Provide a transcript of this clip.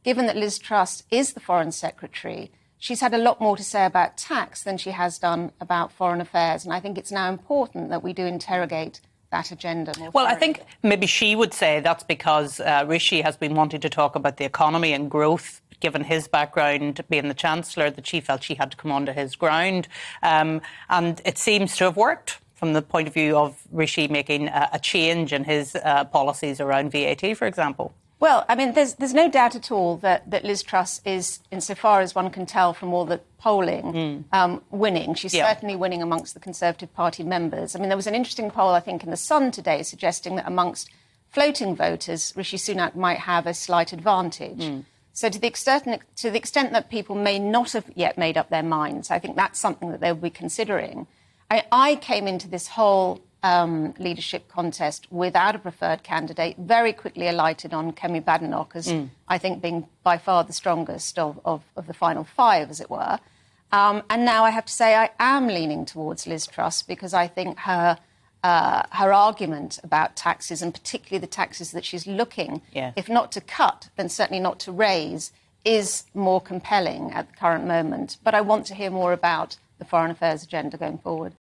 given that Liz Truss is the Foreign Secretary, she's had a lot more to say about tax than she has done about foreign affairs. And I think it's now important that we do interrogate that agenda more Well, thoroughly. I think maybe she would say that's because Rishi has been wanting to talk about the economy and growth, given his background being the Chancellor, that she felt she had to come onto his ground. And it seems to have worked from the point of view of Rishi making a change in his policies around VAT, for example. Well, I mean, there's no doubt at all that Liz Truss is, insofar as one can tell from all the polling, winning. She's certainly winning amongst the Conservative Party members. I mean, there was an interesting poll, I think, in The Sun today suggesting that amongst floating voters, Rishi Sunak might have a slight advantage. So to the extent that people may not have yet made up their minds, I think that's something that they'll be considering. I came into this whole leadership contest without a preferred candidate, very quickly alighted on Kemi Badenoch as, I think, being by far the strongest of the final five, as it were. And now I have to say I am leaning towards Liz Truss because I think her argument about taxes, and particularly the taxes that she's looking, if not to cut, then certainly not to raise, is more compelling at the current moment. But I want to hear more about the foreign affairs agenda going forward.